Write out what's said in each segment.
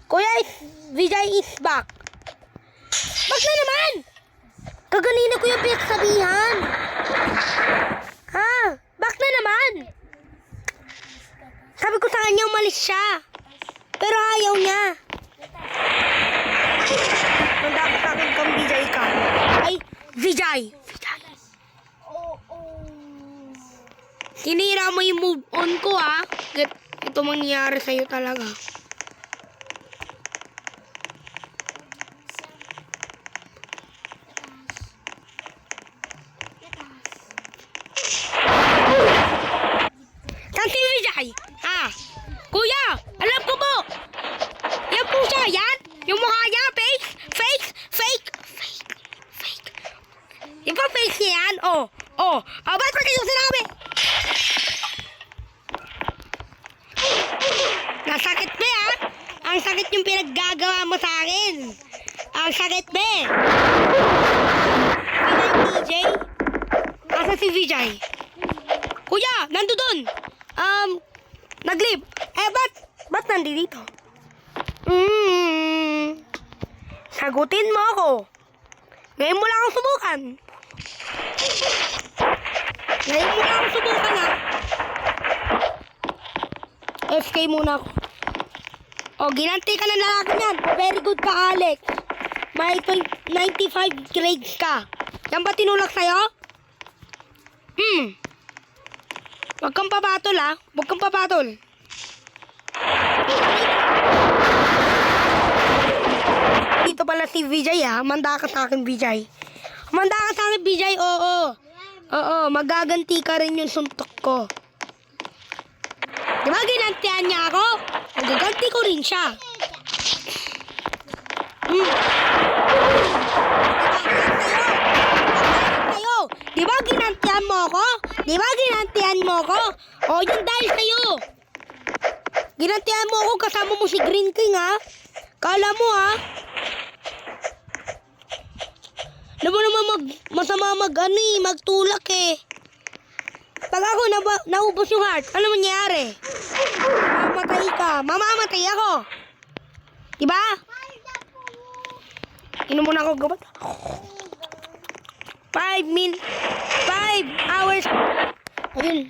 Kuya Vijay is back. Back na naman! Kaganina ko yung pinagsabihan. Ha? Back na naman! Sabi ko sa kanya umalis siya. Pero ayaw niya. Nanda ka sa akin kang Vijay ka. Ay, Vijay. Tinira mo yung move on ko ha. Ito mangyayari sa'yo talaga. Saan si Vijay? Ha? Kuya, alam ko po. Yan po siya, yan. Yung mukha niya, fake. Yung pa face niya yan, oh. Ba't pa kayo sinabi? Nasakit ba ha? Ang sakit yung pinaggagawa mo sa akin. Ang sakit ba? DJ? Asa si Vijay? Kuya, nandun. Nag-leave. Ba't nandito? Sagutin mo ako. Ngayon mo lang ako subukan. Ha? FK muna ako. Ginanti ka ng lalaki niyan. Very good ka, Alex. May 95 grades ka. Yan ba tinulak sa'yo? Huwag kang papatol, ha? Huwag kang papatol. Dito pala si Vijay, ha? Manda ka sa akin, Vijay. Oo, magaganti ka rin yung suntok ko. Diba ginantihan niya ako? Magaganti ko rin siya. Diba ginantihan mo ako? Yun dahil sa'yo. Ginantihan mo ako kasama mo si Green King, ha? Kala mo, ha? Alam mo naman masama magtulak eh. Pag ako naubos yung heart, ano mangyayari? Mamamatay ka. Mamamatay ako. Diba? Inom muna ako gabat. 5 hours. Ayun.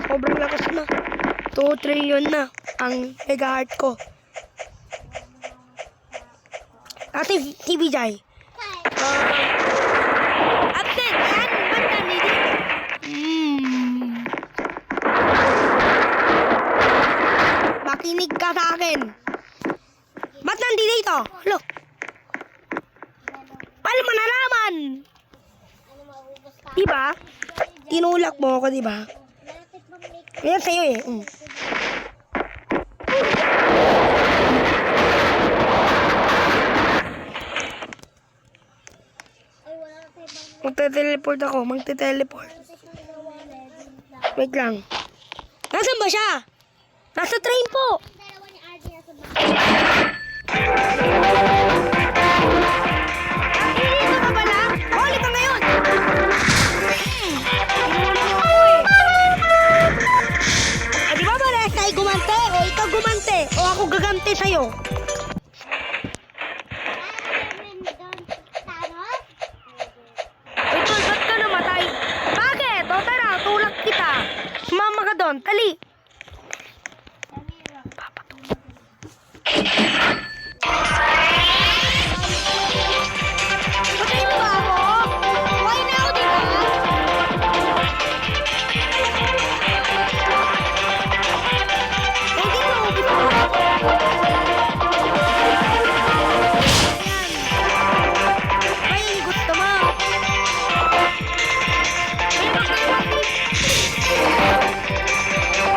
Sobrang lakas na. 2 trillion na ang megaheart ko. Ate si Vijay. Absent. Yan. Ba't nandito? Makinig ka sa akin. Ba't nandito? Look. Paano mo nalaman? Diba? Tinulak mo ako, diba? Yan sa'yo eh. Magte-teleport ako. Wait lang. Nasaan ba siya? Nasa train po. Dito ka pala? Huli ka ngayon. Di ba parehas tayo gumante? O ikaw gumante? O ako gagante sa'yo? Ito, ba't ka namatay? Bakit? O tara, tulak kita. Sumama ka doon. Tali. Patayin mo ba ako? Why now, di ba? Hindi mo ubis mo. May gusto mo.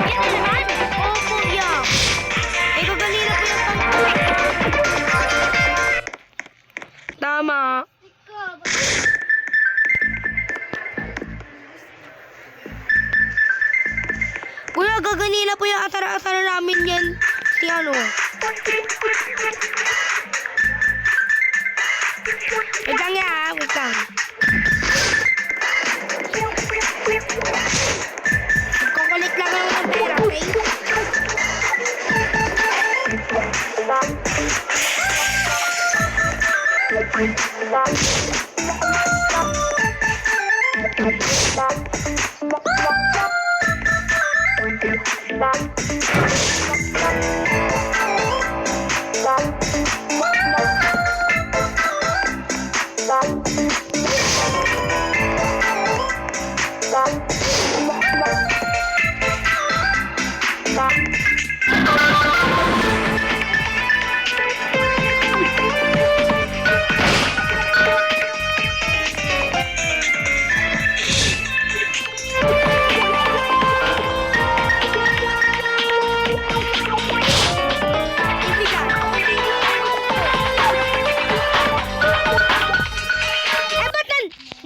Yan na naman. Opo, yeah. Ikaw kanina po yung tama. Kuya, gaganina po yung atara-atara namin yan. Si ano? Wait lang ya, wait lang. Magkukulit lang ako ng pera, okay?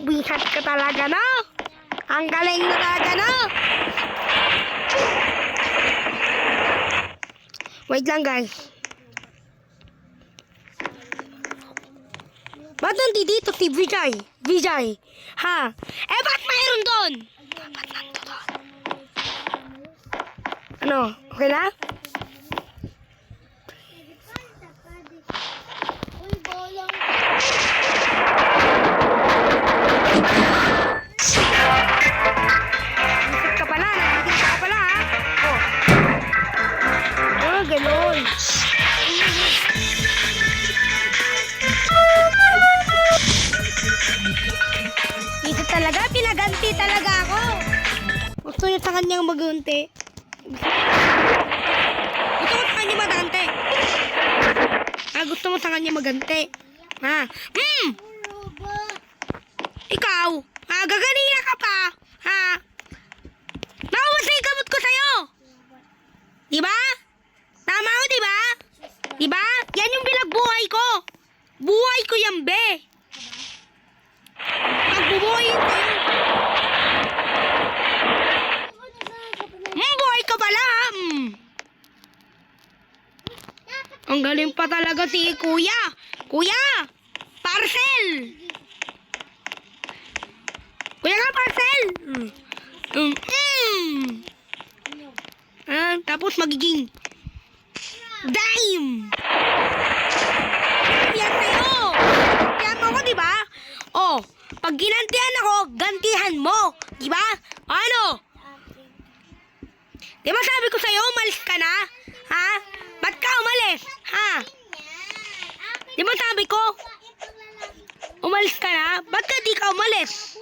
Bigat ka talaga, no? Ang galing na talaga, no? Wait lang, guys. Ba't nandito si Vijay? Vijay, ha? Eh, ba't mayroon doon? Ba't nandito doon? Ano? Okay na? Ikot ka pala. Nakikita ka pala, ha? Oh. Ah, ganun. Dito talaga, pinaganti talaga ako. Gusto niya sa kanyang magunti. Gusto mo sa kanya magante. Gusto mo sa kanya magante. Ha? Ikaw? Gaganina ka pa? Ha? Naubos na yung gamot ko sa'yo. Diba? Tama ako, diba? Diba? Yan yung bilagbuhay ko. Buhay ko yan, be. Pagbubuhayin ko yun. Buhay ka pala, ha? Ang galing pa talaga si Kuya. Kuya! Parcel! Kuya nga, parcel! Tapos magiging dime! Yan sa'yo! Gantihan mo ako, diba? Oh, pag ginantihan ako, gantihan mo! Diba? Ano? Diba sabi ko sa'yo, umalis ka na? Ha? Ba't ka umalis? Ha? Diba sabi ko? Umalis ka na? Ba't ka di ka umalis?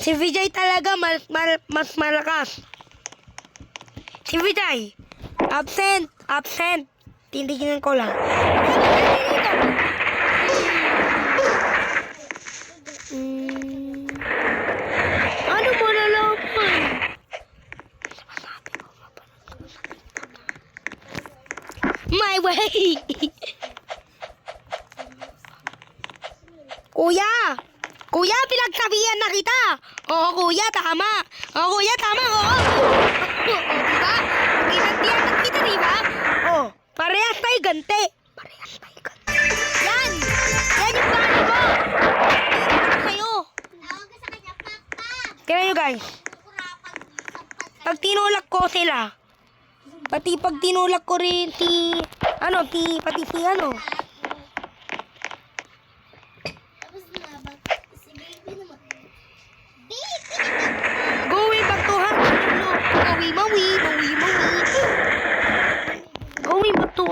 Si Vijay talaga mas malakas. Si Vijay. Absent. Absent. Tindignan ko lang. Ano mo nalaman? My way. Kuya. Kuya, pinagsabihan na kita. Oo, kuya, tama. Oo, kuya, tama. Oo. Diba? Ginantihan na kita, diba? Oo. Parehas tayo ganti. Parehas tayo ganti. Yan. Yan yung plano mo. Ito sa'yo. Tignan nyo, guys. Pag tinulak ko sila, pati pag tinulak ko rin pati si ano. Going back to Going back to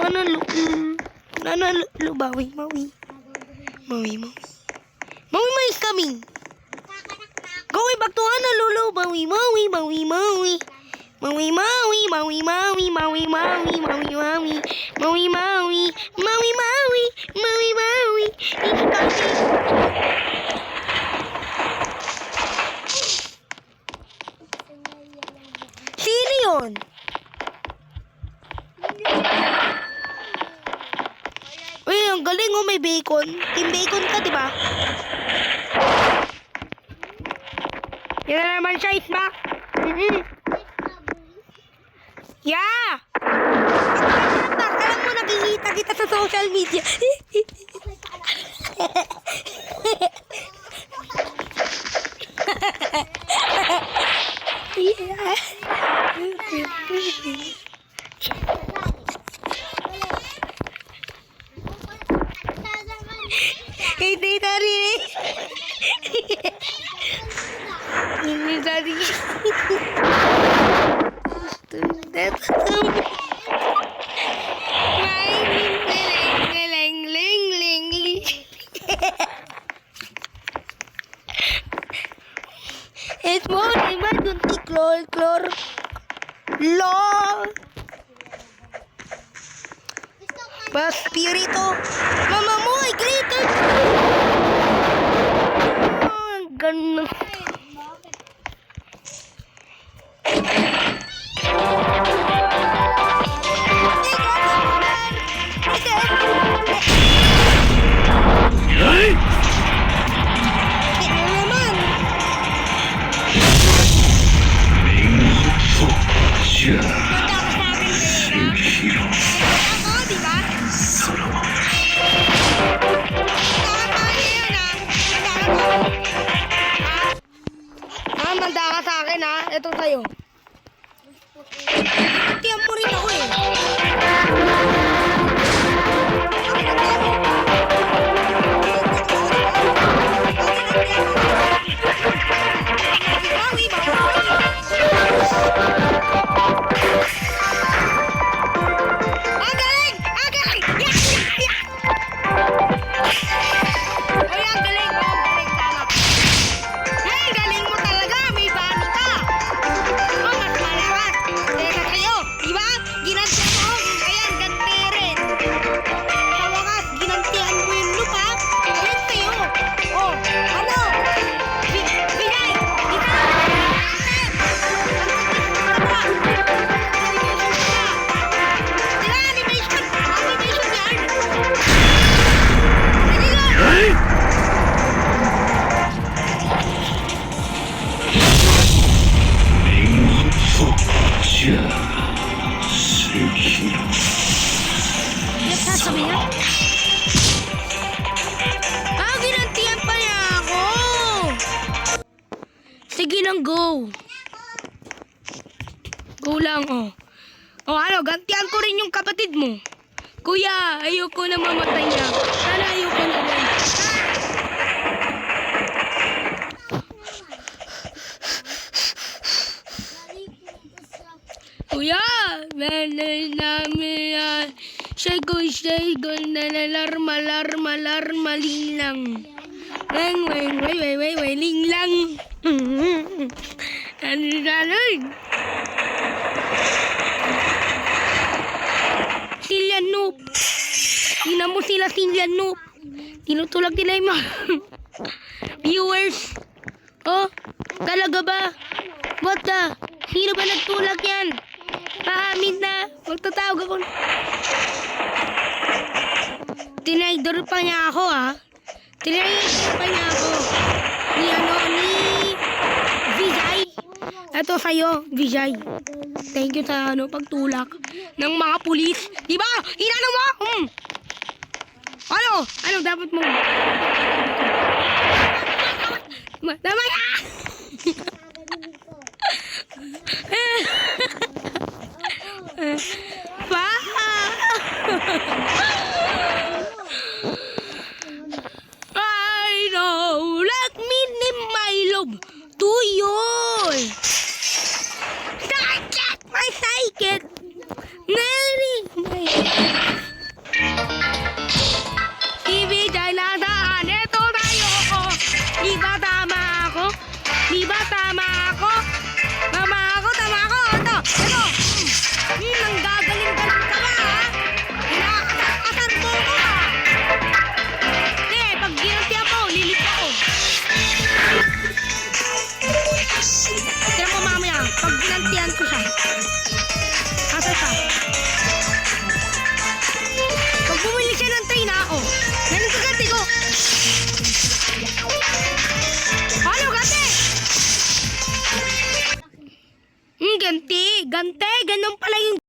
Maui is coming. Going back to Honolulu. It's coming. bacon. Uy, ang galing oh, may bacon. Team bacon ka, di ba? Yan na naman siya, Ismak. Yeah! Alam mo, nakikita kita sa social media. Hindi tari. Hindi tari. Es more emergency chlor. Ba spirito. Mama mo ay greater. Ganun. Manda ka sa akin ha. Ito sa'yo. Tiyan mo rin ako eh. Ang galing! Ang galing! Uy, ang galing! Ang galing, tama. Ang galing mo talaga! May bani ka! Oh, mas malakas! Teka kayo! Diba? Ginantihan mo! Ayan, ganti rin! Sa wakas, ginantihan mo yung lupa! Ayan sa'yo! Oh, ano? Binay! Ika! Diba, animation? Animation yan! Sige nga! Yes, sasabi niya. Ginantihan pa niya ako. Sige lang, go. Go lang, oh. Oh, ano, gantihan ko rin yung kapatid mo. Kuya, ayoko na mamatay niya. Sana ayoko na rin. Kuya, nanay namin yan. Shago na larma, linglang. Way, linglang. Ano? Silya noob. Tingnan mo sila silya noob. Tinutulak nila yung mga viewers. Oh, talaga ba? What the? Sino ba nagtulak yan? Paamin na. Magtatawag ako. Tinaydor pa niya ako, ha? Tinaydor pa niya ako. Ni Vijay. Ito sa'yo, Vijay. Thank you sa pagtulak ng mga pulis. Diba? Inano mo? Ano dapat mo? Tama ka! Pa! I know, let me name my love to you. Sakit! May sakit! Ibigay na daan. Ito tayo. Di ba tama ako? Tama ako. Ito. Nanggagaling-galing ka ba, ha? Nakakasar mo ko, ha? Hindi, pag ginantihan mo, lilit ako. Tira mo mamaya, pag ginantihan ko siya. Asa siya? Pag bumili siya ng train ha, oh. Ganun ka ganti ko. Ano, ganti? Ganti. Ganti. Ganun pala yung